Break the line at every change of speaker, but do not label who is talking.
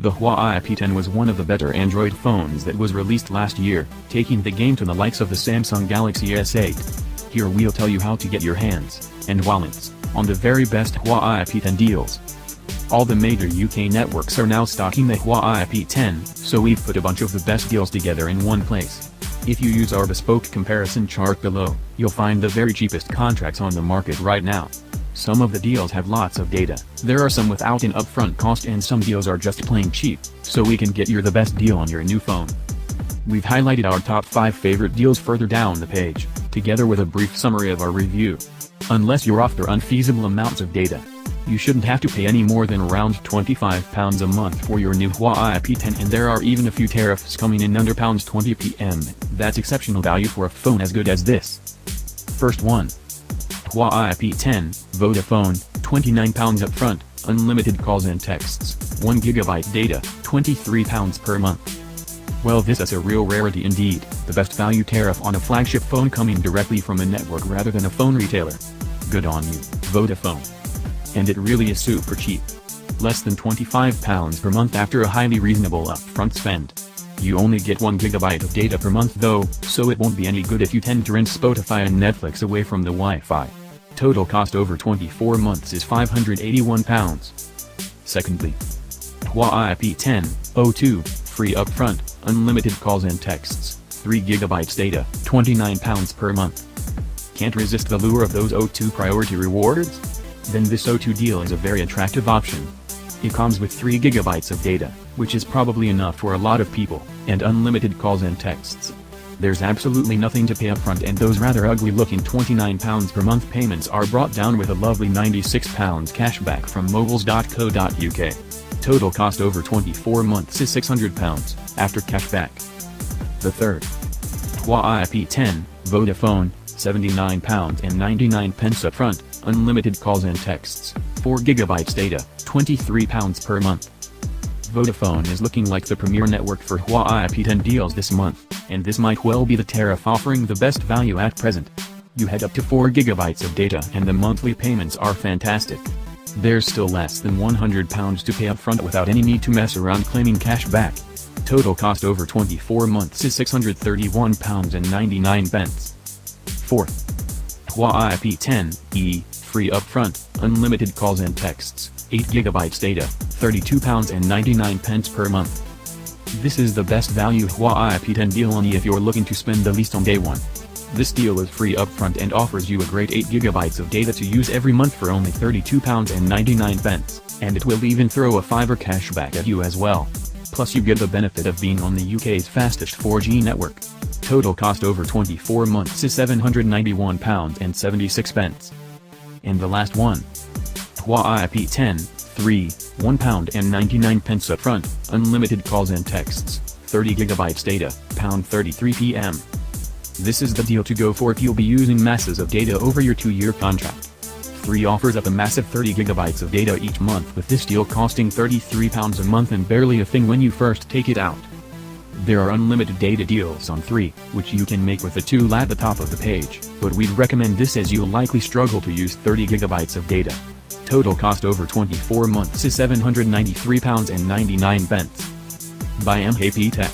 The Huawei P10 was one of the better Android phones that was released last year, taking the game to the likes of the Samsung Galaxy S8. Here we'll tell you how to get your hands, and wallets, on the very best Huawei P10 deals. All the major UK networks are now stocking the Huawei P10, so we've put a bunch of the best deals together in one place. If you use our bespoke comparison chart below, you'll find the very cheapest contracts on the market right now. Some of the deals have lots of data, there are some without an upfront cost, and some deals are just plain cheap, so we can get you the best deal on your new phone. We've highlighted our top 5 favorite deals further down the page, together with a brief summary of our review. Unless you're after unfeasible amounts of data, you shouldn't have to pay any more than around £25 a month for your new Huawei P10, and there are even a few tariffs coming in under £20 PM. That's exceptional value for a phone as good as this. First one. Huawei P10, Vodafone, £29 upfront, unlimited calls and texts, 1GB data, £23 per month. Well, this is a real rarity indeed, the best value tariff on a flagship phone coming directly from a network rather than a phone retailer. Good on you, Vodafone. And it really is super cheap. Less than £25 per month after a highly reasonable upfront spend. You only get 1GB of data per month though, so it won't be any good if you tend to rent Spotify and Netflix away from the Wi-Fi. Total cost over 24 months is £581. Secondly, Huawei P10, O2, free upfront, unlimited calls and texts, 3GB data, £29 per month. Can't resist the lure of those O2 priority rewards? Then this O2 deal is a very attractive option. It comes with 3GB of data, which is probably enough for a lot of people, and unlimited calls and texts. There's absolutely nothing to pay upfront, and those rather ugly-looking £29 per month payments are brought down with a lovely £96 cashback from mobiles.co.uk. Total cost over 24 months is £600, after cashback. The third. Huawei P10, Vodafone, £79.99 upfront, unlimited calls and texts, 4GB data, £23 per month. Vodafone is looking like the premier network for Huawei P10 deals this month, and this might well be the tariff offering the best value at present. You had up to 4GB of data and the monthly payments are fantastic. There's still less than £100 to pay upfront without any need to mess around claiming cash back. Total cost over 24 months is £631.99. Fourth. Huawei P10e, free upfront, unlimited calls and texts, 8GB data, £32.99 per month. This is the best value Huawei P10 deal only if you're looking to spend the least on day one. This deal is free upfront and offers you a great 8GB of data to use every month for only £32.99, and it will even throw a £5 cashback at you as well. Plus you get the benefit of being on the UK's fastest 4G network. Total cost over 24 months is £791.76. And the last one. Huawei P10, 3, £1.99 upfront, unlimited calls and texts, 30GB data, £33 PM. This is the deal to go for if you'll be using masses of data over your 2-year contract. 3 offers up a massive 30GB of data each month, with this deal costing £33 a month and barely a thing when you first take it out. There are unlimited data deals on 3, which you can make with the tool at the top of the page, but we'd recommend this as you'll likely struggle to use 30GB of data. Total cost over 24 months is £793.99. By Emhape Tech.